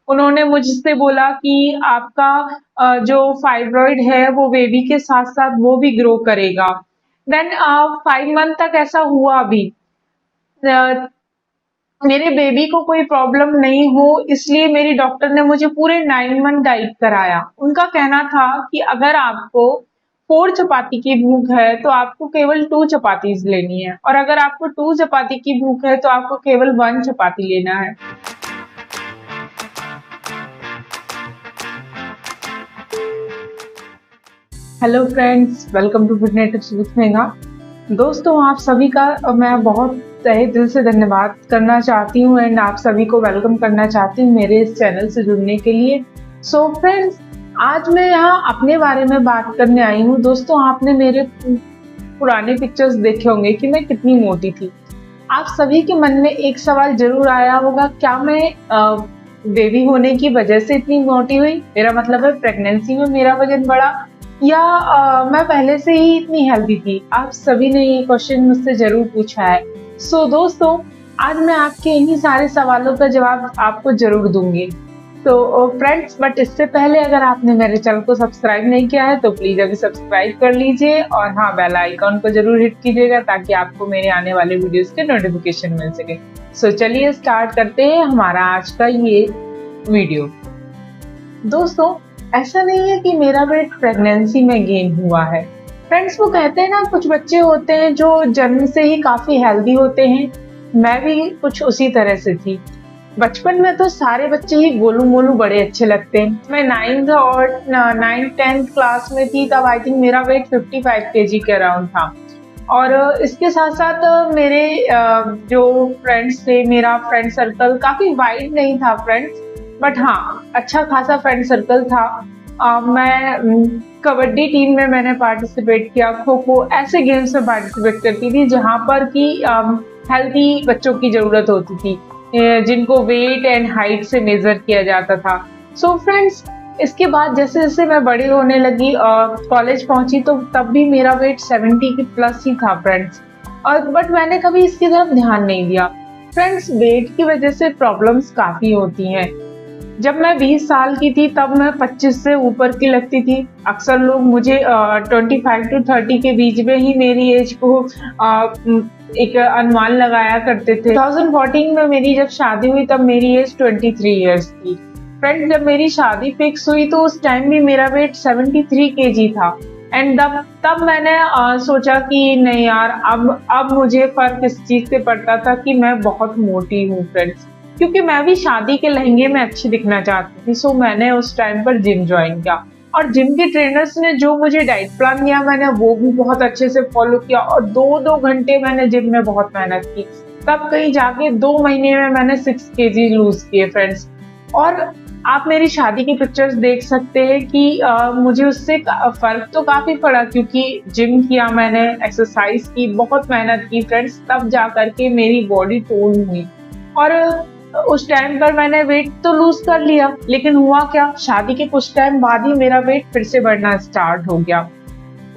उन्होंने मुझसे बोला कि आपका जो फाइब्रॉइड है वो बेबी के साथ साथ वो भी ग्रो करेगा। देन 5 मंथ तक ऐसा हुआ भी। अ, मेरे बेबी को कोई प्रॉब्लम नहीं हो, इसलिए मेरी डॉक्टर ने मुझे पूरे 9 मंथ डाइट कराया। उनका कहना था कि अगर आपको 4 चपाती की भूख है तो आपको केवल 2 चपातीज लेनी है, और अगर आपको 2 चपाती की भूख है तो आपको केवल 1 चपाती लेना है। Hello friends, welcome to good tips with Megha. दोस्तों, आप सभी का मैं बहुत तहे दिल से धन्यवाद करना चाहती हूँ एंड आप सभी को वेलकम करना चाहती हूँ मेरे इस चैनल से जुड़ने के लिए। सो फ्रेंड्स, आज मैं यहाँ अपने बारे में बात करने आई हूँ। दोस्तों, आपने मेरे पुराने पिक्चर्स देखे होंगे कि मैं कितनी मोटी थी। आप सभी के मन में एक सवाल जरूर आया होगा, क्या मैं बेबी होने की वजह से इतनी मोटी हुई? मेरा मतलब है प्रेगनेंसी में मेरा वजन बढ़ा, या मैं पहले से ही इतनी हेल्दी थी? आप सभी ने ये क्वेश्चन मुझसे जरूर पूछा है। सो दोस्तों, आज मैं आपके इन्हीं सारे सवालों का जवाब आपको जरूर दूंगी। तो फ्रेंड्स, बट इससे पहले अगर आपने मेरे चैनल को सब्सक्राइब नहीं किया है तो प्लीज अभी सब्सक्राइब कर लीजिए, और हाँ, बेल आइकॉन को जरूर हिट कीजिएगा ताकि आपको मेरे आने वाले वीडियोस के नोटिफिकेशन मिल सके। सो चलिए स्टार्ट करते हैं हमारा आज का ये वीडियो। दोस्तों, ऐसा नहीं है कि मेरा वेट प्रेगनेंसी में गेन हुआ है। फ्रेंड्स, वो कहते हैं ना, कुछ बच्चे होते हैं जो जन्म से ही काफी हेल्दी होते हैं। मैं भी कुछ उसी तरह से थी। बचपन में तो सारे बच्चे ही गोलू मोलू बड़े अच्छे लगते हैं। मैं 9th क्लास में थी तब आई थिंक मेरा वेट 55 kg के अराउंड था। और इसके साथ साथ मेरे जो फ्रेंड्स थे, मेरा फ्रेंड सर्कल काफी वाइड नहीं था फ्रेंड्स, बट हाँ, अच्छा खासा फ्रेंड सर्कल था। मैं कबड्डी टीम में मैंने पार्टिसिपेट किया, खो खो ऐसे गेम्स में पार्टिसिपेट करती थी जहाँ पर कि हेल्दी बच्चों की जरूरत होती थी, जिनको वेट एंड हाइट से मेजर किया जाता था। सो फ्रेंड्स, इसके बाद जैसे जैसे मैं बड़ी होने लगी, कॉलेज पहुंची, तो तब भी मेरा वेट 70 के प्लस ही था फ्रेंड्स। और बट मैंने कभी इसकी तरफ ध्यान नहीं दिया। फ्रेंड्स, वेट की वजह से प्रॉब्लम्स काफी होती हैं। जब मैं 20 साल की थी तब मैं 25 से ऊपर की लगती थी। अक्सर लोग मुझे 25 to 30 के बीच में ही मेरी एज को एक अनुमान लगाया करते थे। 2014 में मेरी जब शादी हुई तब मेरी एज 23 ईयर्स थी। फ्रेंड्स, जब मेरी शादी फिक्स हुई तो उस टाइम भी मेरा वेट 73 kg था। एंड तब मैंने सोचा कि नहीं यार, अब मुझे फर्क इस चीज से पड़ता था कि मैं बहुत मोटी हूँ फ्रेंड्स, क्योंकि मैं भी शादी के लहंगे में अच्छी दिखना चाहती थी। सो मैंने उस टाइम पर जिम ज्वाइन किया, और जिम के ट्रेनर्स ने जो मुझे डाइट प्लान दिया मैंने वो भी बहुत अच्छे से फॉलो किया, और 2-2 घंटे मैंने जिम में बहुत मेहनत की। तब कहीं जाके 2 महीने में मैंने 6 kg लूज किए फ्रेंड्स। और आप मेरी शादी की पिक्चर्स देख सकते हैं कि मुझे उससे फर्क तो काफी पड़ा, क्योंकि जिम किया मैंने, एक्सरसाइज की, बहुत मेहनत की फ्रेंड्स, तब जा करके मेरी बॉडी टोन हुई। और उस टाइम पर मैंने वेट तो लूज कर लिया, लेकिन हुआ क्या, शादी के कुछ टाइम बाद ही मेरा वेट फिर से बढ़ना स्टार्ट हो गया।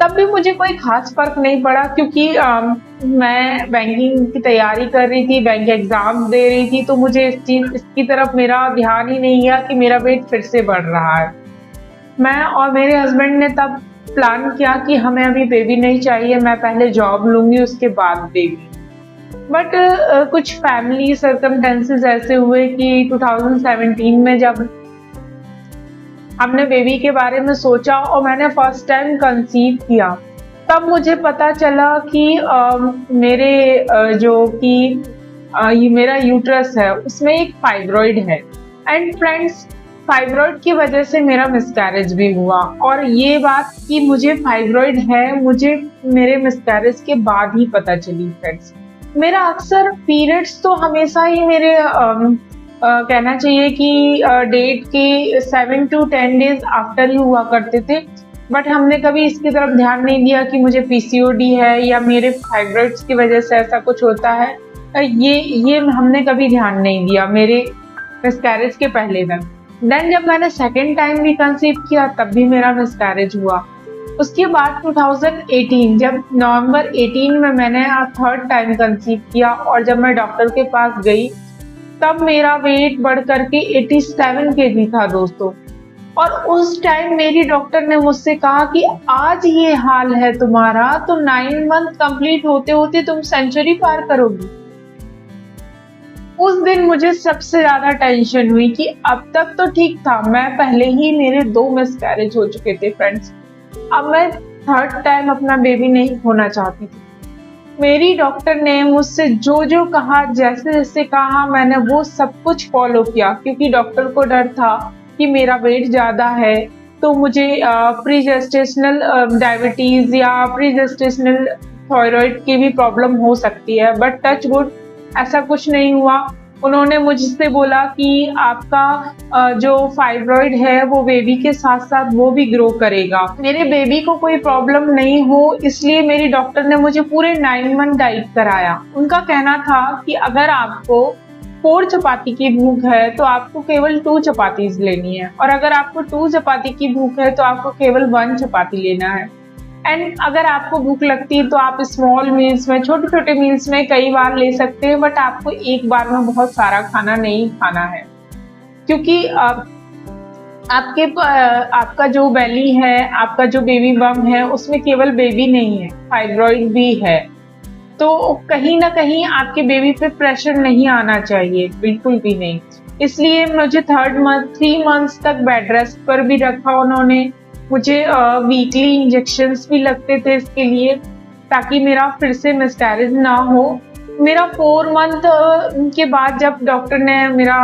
तब भी मुझे कोई खास फर्क नहीं पड़ा, क्योंकि मैं बैंकिंग की तैयारी कर रही थी, बैंक एग्जाम दे रही थी, तो मुझे इसकी तरफ मेरा ध्यान ही नहीं गया कि मेरा वेट फिर से बढ़ रहा है। मैं और मेरे हस्बैंड ने तब प्लान किया कि हमें अभी बेबी नहीं चाहिए, मैं पहले जॉब लूंगी उसके बाद बेबी। बट कुछ फैमिली सर्कमस्टेंसेस ऐसे हुए कि 2017 में जब हमने बेबी के बारे में सोचा और मैंने फर्स्ट टाइम कंसीव किया, तब मुझे पता चला कि मेरा यूट्रस है, उसमें एक फाइब्रॉइड है। एंड फ्रेंड्स, फाइब्रॉइड की वजह से मेरा मिसकैरेज भी हुआ, और ये बात कि मुझे फाइब्रॉइड है मुझे मेरे मिसकैरेज के बाद ही पता चली फ्रेंड्स। मेरा अक्सर पीरियड्स तो हमेशा ही मेरे कहना चाहिए कि डेट के 7 to 10 डेज आफ्टर ही हुआ करते थे, बट हमने कभी इसकी तरफ ध्यान नहीं दिया कि मुझे पीसीओडी है या मेरे फाइब्रॉइड्स की वजह से ऐसा कुछ होता है। ये हमने कभी ध्यान नहीं दिया मेरे मिसकैरेज के पहले तक। देन जब मैंने सेकेंड टाइम भी कंसीव किया तब भी मेरा मिसकैरेज हुआ। उसके बाद 2018 जब नवंबर 18 में मैंने थर्ड टाइम कंसीव किया, और जब मैं डॉक्टर के पास गई तब मेरा वेट बढ़ करके 87 केजी था दोस्तों। और उस टाइम मेरी डॉक्टर ने मुझसे कहा कि आज ये हाल है तुम्हारा तो 9 मंथ कंप्लीट होते होते तुम सेंचुरी पार करोगी। उस दिन मुझे सबसे ज्यादा टेंशन हुई कि अब तक तो ठीक था, मैं पहले ही मेरे 2 मिसकैरेज हो चुके थे फ्रेंड्स, अब मैं थर्ड टाइम अपना बेबी नहीं खोना चाहती थी। मेरी डॉक्टर ने मुझसे जो जो कहा, जैसे जैसे कहा, मैंने वो सब कुछ फॉलो किया, क्योंकि डॉक्टर को डर था कि मेरा वेट ज़्यादा है तो मुझे प्री जेस्टेशनल डायबिटीज़ या प्री जेस्टेशनल थायराइड की भी प्रॉब्लम हो सकती है, बट टच वुड ऐसा कुछ नहीं हुआ। उन्होंने मुझसे बोला कि आपका जो फाइब्रॉइड है वो बेबी के साथ साथ वो भी ग्रो करेगा, मेरे बेबी को कोई प्रॉब्लम नहीं हो, इसलिए मेरी डॉक्टर ने मुझे पूरे 9 मंथ गाइड कराया। उनका कहना था कि अगर आपको 4 चपाती की भूख है तो आपको केवल 2 चपातीज लेनी है, और अगर आपको 2 चपाती की भूख है तो आपको केवल 1 चपाती लेना है। एंड अगर आपको भूख लगती है तो आप स्मॉल मील्स में, छोटे छोटे मील्स में कई बार ले सकते हैं, बट आपको एक बार में बहुत सारा खाना नहीं खाना है, क्योंकि आपका जो बेली है, आपका जो बेबी बम है, उसमें केवल बेबी नहीं है, फाइब्रॉइड भी है, तो कहीं ना कहीं आपके बेबी पे प्रेशर नहीं आना चाहिए, बिल्कुल भी नहीं। इसलिए मुझे 3 मंथ्स तक बेड रेस्ट पर भी रखा उन्होंने। मुझे वीकली इंजेक्शंस भी लगते थे इसके लिए, ताकि मेरा फिर से मिसकैरेज ना हो। मेरा 4 मंथ के बाद जब डॉक्टर ने मेरा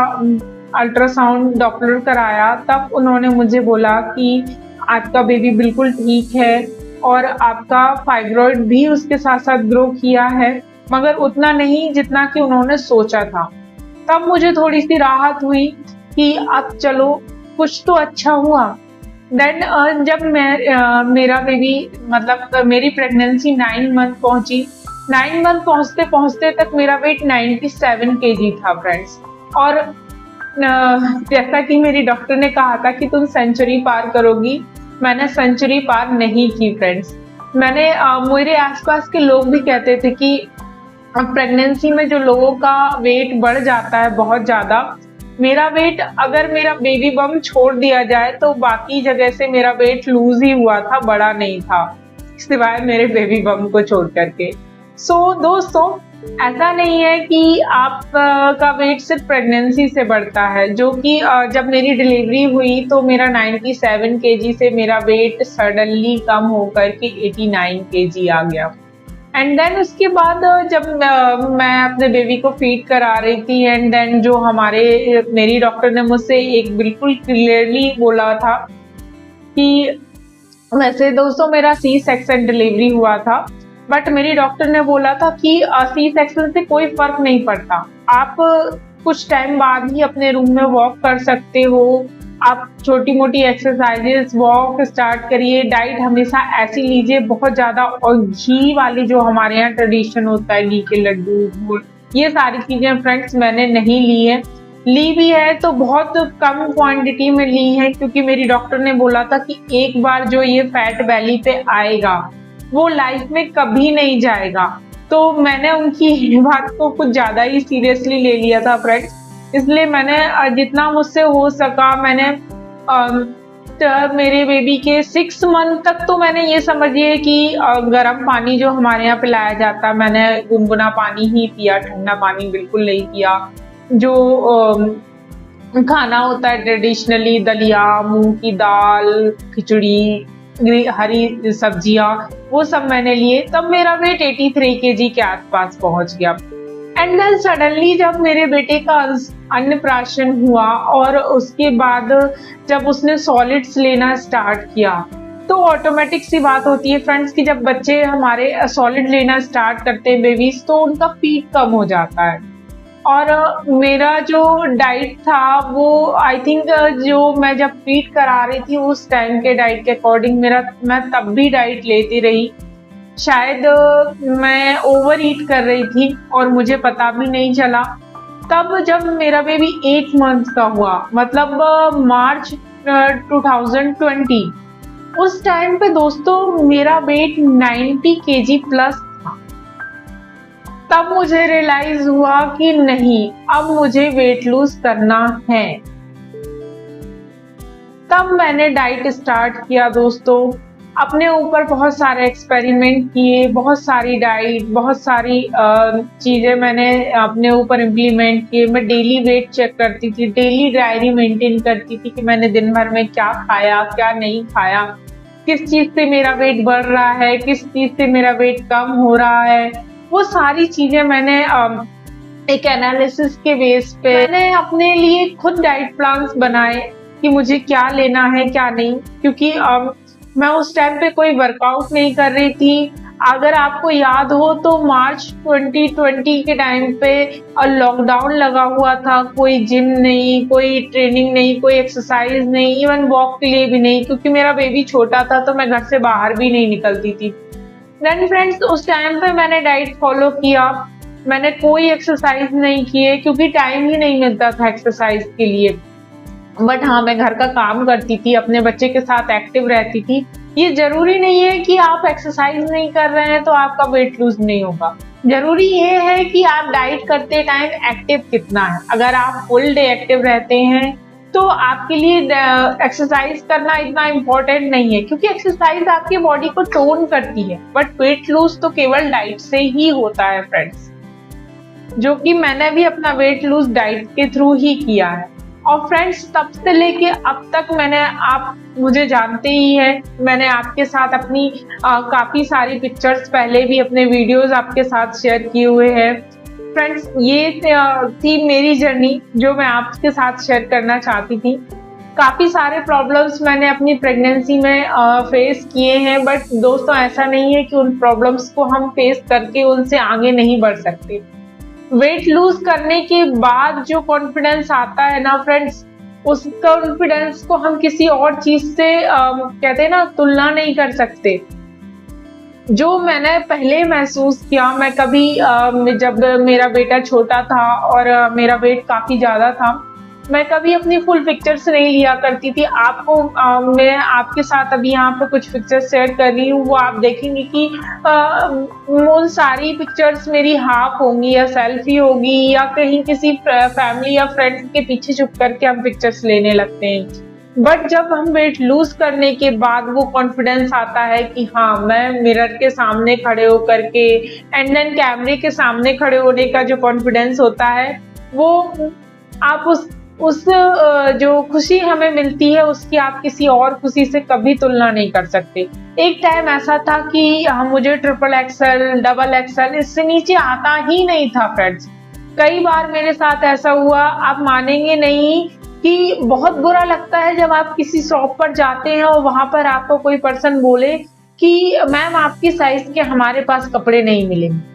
अल्ट्रासाउंड डॉपलर कराया, तब उन्होंने मुझे बोला कि आपका बेबी बिल्कुल ठीक है और आपका फाइब्रॉइड भी उसके साथ साथ ग्रो किया है, मगर उतना नहीं जितना कि उन्होंने सोचा था। तब मुझे थोड़ी सी राहत हुई कि अब चलो कुछ तो अच्छा हुआ। देन जब मेरा बेबी, मतलब मेरी प्रेगनेंसी 9 मंथ पहुंची, 9 मंथ पहुंचते पहुंचते तक मेरा वेट 97 केजी था फ्रेंड्स। और जैसा कि मेरी डॉक्टर ने कहा था कि तुम सेंचुरी पार करोगी, मैंने सेंचुरी पार नहीं की फ्रेंड्स। मेरे आसपास के लोग भी कहते थे कि प्रेगनेंसी में जो लोगों का वेट बढ़ जाता है बहुत ज़्यादा, मेरा वेट, अगर मेरा बेबी बम छोड़ दिया जाए तो बाकी जगह से मेरा वेट लूज ही हुआ था, बड़ा नहीं था, सिवाय मेरे बेबी बम को छोड़ करके। दोस्तों, ऐसा नहीं है कि आप का वेट सिर्फ प्रेगनेंसी से बढ़ता है, जो कि जब मेरी डिलीवरी हुई तो मेरा 97 केजी से मेरा वेट सडनली कम होकर के 89 केजी आ गया। एंड देन उसके बाद जब मैं अपने बेबी को फीड करा रही थी, एंड देन जो मेरी डॉक्टर ने मुझसे एक बिल्कुल क्लियरली बोला था कि वैसे दोस्तों मेरा सी सेक्शन डिलीवरी हुआ था, बट मेरी डॉक्टर ने बोला था कि सी सेक्शन से कोई फर्क नहीं पड़ता, आप कुछ टाइम बाद ही अपने रूम में वॉक कर सकते हो, आप छोटी मोटी एक्सरसाइजेस, वॉक स्टार्ट करिए, डाइट हमेशा ऐसी लीजिए बहुत ज़्यादा, और घी वाली जो हमारे यहाँ ट्रेडिशन होता है, घी के लड्डू, गुड़, ये सारी चीज़ें फ्रेंड्स मैंने नहीं ली है, ली भी है तो बहुत कम क्वांटिटी में ली है, क्योंकि मेरी डॉक्टर ने बोला था कि एक बार जो ये फैट बेली पे आएगा वो लाइफ में कभी नहीं जाएगा। तो मैंने उनकी बात को कुछ ज़्यादा ही सीरियसली ले लिया था फ्रेंड्स, इसलिए मैंने जितना मुझसे हो सका मैंने मेरे बेबी के 6 मंथ तक तो मैंने ये समझिए कि गर्म पानी जो हमारे यहाँ पिलाया जाता है, मैंने गुनगुना पानी ही पिया, ठंडा पानी बिल्कुल नहीं पिया। जो खाना होता है ट्रेडिशनली, दलिया, मूंग की दाल, खिचड़ी, हरी सब्जियां, वो सब मैंने लिए, तब मेरा वेट 83 केजी के आसपास पहुंच गया। एंड देन सडनली जब मेरे बेटे का अन्नप्राशन हुआ और उसके बाद जब उसने सॉलिड्स लेना स्टार्ट किया, तो ऑटोमेटिक सी बात होती है फ्रेंड्स कि जब बच्चे हमारे सॉलिड लेना स्टार्ट करते हैं बेबीज, तो उनका फीड कम हो जाता है। और मेरा जो डाइट था वो आई थिंक जो मैं जब फीड करा रही थी उस टाइम के डाइट के अकॉर्डिंग मैं तब भी डाइट लेती रही, शायद मैं ओवर ईट कर रही थी और मुझे पता भी नहीं चला। तब जब मेरा बेबी 8 मंथ का हुआ, मतलब मार्च 2020, उस टाइम पे दोस्तों मेरा वेट 90 केजी प्लस था। तब मुझे रियलाइज हुआ कि नहीं, अब मुझे वेट लूज करना है। तब मैंने डाइट स्टार्ट किया दोस्तों। अपने ऊपर बहुत सारे एक्सपेरिमेंट किए, बहुत सारी डाइट, बहुत सारी चीज़ें मैंने अपने ऊपर इम्प्लीमेंट किए। मैं डेली वेट चेक करती थी, डेली डायरी मेंटेन करती थी कि मैंने दिन भर में क्या खाया, क्या नहीं खाया, किस चीज़ से मेरा वेट बढ़ रहा है, किस चीज़ से मेरा वेट कम हो रहा है। वो सारी चीज़ें मैंने एक एनालिसिस के बेस पे मैंने अपने लिए खुद डाइट प्लान्स बनाए कि मुझे क्या लेना है क्या नहीं, क्योंकि मैं उस टाइम पे कोई वर्कआउट नहीं कर रही थी। अगर आपको याद हो तो मार्च 2020 के टाइम पे लॉकडाउन लगा हुआ था, कोई जिम नहीं, कोई ट्रेनिंग नहीं, कोई एक्सरसाइज नहीं, इवन वॉक के लिए भी नहीं, क्योंकि मेरा बेबी छोटा था तो मैं घर से बाहर भी नहीं निकलती थी। देन फ्रेंड्स, उस टाइम पे मैंने डाइट फॉलो किया, मैंने कोई एक्सरसाइज नहीं किए क्योंकि टाइम ही नहीं मिलता था एक्सरसाइज के लिए। बट हाँ, मैं घर का काम करती थी, अपने बच्चे के साथ एक्टिव रहती थी। ये जरूरी नहीं है कि आप एक्सरसाइज नहीं कर रहे हैं तो आपका वेट लूज नहीं होगा। जरूरी ये है कि आप डाइट करते टाइम एक्टिव कितना है। अगर आप फुल डे एक्टिव रहते हैं तो आपके लिए एक्सरसाइज करना इतना इम्पोर्टेंट नहीं है, क्योंकि एक्सरसाइज आपकी बॉडी को टोन करती है। बट वेट लूज तो केवल डाइट से ही होता है फ्रेंड्स, जो कि मैंने भी अपना वेट लूज डाइट के थ्रू ही किया है। और फ्रेंड्स, तब से लेके अब तक आप मुझे जानते ही हैं, मैंने आपके साथ अपनी काफ़ी सारी पिक्चर्स पहले भी अपने वीडियोस आपके साथ शेयर किए हुए हैं। फ्रेंड्स, ये थी मेरी जर्नी जो मैं आपके साथ शेयर करना चाहती थी। काफ़ी सारे प्रॉब्लम्स मैंने अपनी प्रेगनेंसी में फेस किए हैं, बट दोस्तों ऐसा नहीं है कि उन प्रॉब्लम्स को हम फेस करके उनसे आगे नहीं बढ़ सकते। वेट लूज करने के बाद जो कॉन्फिडेंस आता है ना फ्रेंड्स, उस कॉन्फिडेंस को हम किसी और चीज से कहते हैं ना, तुलना नहीं कर सकते। जो मैंने पहले महसूस किया, मैं कभी जब मेरा बेटा छोटा था और मेरा वेट काफी ज्यादा था, मैं कभी अपनी फुल पिक्चर्स नहीं लिया करती थी। आपको मैं आपके साथ अभी यहाँ पे कुछ पिक्चर्स शेयर कर रही हूँ, वो आप देखेंगे कि उन सारी पिक्चर्स मेरी हाफ होंगी या सेल्फी होगी या कहीं किसी फैमिली या फ्रेंड्स के पीछे छुप करके हम पिक्चर्स लेने लगते हैं। बट जब हम वेट लूज करने के बाद वो कॉन्फिडेंस आता है कि हाँ, मैं मिरर के सामने खड़े होकर के एंड देन कैमरे के सामने खड़े होने का जो कॉन्फिडेंस होता है, वो आप उस जो खुशी हमें मिलती है उसकी आप किसी और खुशी से कभी तुलना नहीं कर सकते। एक टाइम ऐसा था कि मुझे ट्रिपल एक्सएल, डबल एक्सएल, इससे नीचे आता ही नहीं था फ्रेंड्स। कई बार मेरे साथ ऐसा हुआ, आप मानेंगे नहीं कि बहुत बुरा लगता है जब आप किसी शॉप पर जाते हैं और वहां पर आपको कोई पर्सन बोले कि मैम आपकी साइज के हमारे पास कपड़े नहीं मिलेंगे।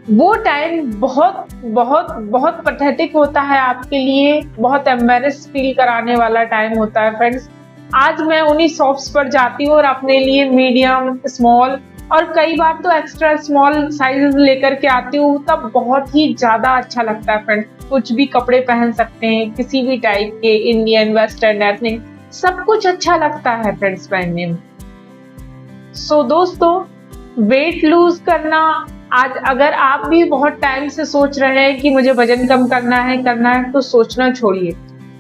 वो टाइम बहुत बहुत बहुत पैथेटिक होता है आपके लिए, बहुत एम्बेरस फील कराने वाला टाइम होता है फ्रेंड्स। आज मैं उन्हीं शॉप्स पर जाती हूँ और अपने लिए मीडियम, स्मॉल और कई बार तो एक्स्ट्रा स्मॉल साइजेस लेकर के आती हूँ, तब बहुत ही ज्यादा अच्छा लगता है फ्रेंड्स। कुछ भी कपड़े पहन सकते हैं, किसी भी टाइप के, इंडियन, वेस्टर्न, एथनिक, सब कुछ अच्छा लगता है फ्रेंड्स पहनने में। सो दोस्तों, वेट लूज करना, आज अगर आप भी बहुत टाइम से सोच रहे हैं कि मुझे वजन कम करना है तो सोचना छोड़िए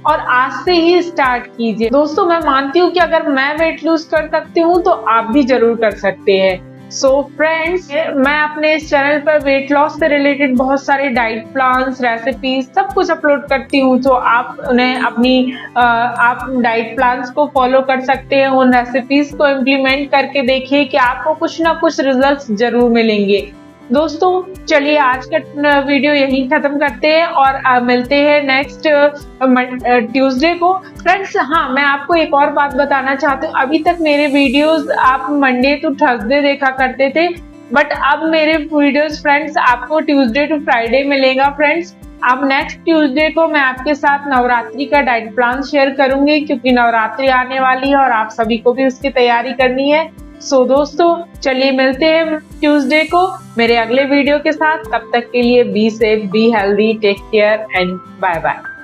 और आज से ही स्टार्ट कीजिए। दोस्तों, मैं मानती हूँ कि अगर मैं वेट लूज कर सकती हूँ तो आप भी जरूर कर सकते हैं। सो फ्रेंड्स, मैं अपने इस चैनल पर वेट लॉस से रिलेटेड बहुत सारे डाइट प्लान्स, रेसिपीज, सब कुछ अपलोड करती हूँ, तो आप उन्हें आप डाइट प्लान्स को फॉलो कर सकते हैं। उन रेसिपीज को इम्प्लीमेंट करके देखिए कि आपको कुछ ना कुछ रिजल्ट्स जरूर मिलेंगे। दोस्तों, चलिए आज का वीडियो यहीं खत्म करते हैं और मिलते हैं नेक्स्ट ट्यूसडे को। फ्रेंड्स, हाँ, मैं आपको एक और बात बताना चाहती हूँ। अभी तक मेरे वीडियोस आप मंडे टू थर्सडे देखा करते थे, बट अब मेरे वीडियोस फ्रेंड्स आपको ट्यूसडे टू फ्राइडे मिलेगा फ्रेंड्स। अब नेक्स्ट ट्यूसडे को मैं आपके साथ नवरात्रि का डाइट प्लान शेयर करूंगी, क्योंकि नवरात्रि आने वाली है और आप सभी को भी उसकी तैयारी करनी है। सो दोस्तों, चलिए मिलते हैं ट्यूसडे को मेरे अगले वीडियो के साथ। तब तक के लिए be safe, be healthy, take care and bye bye.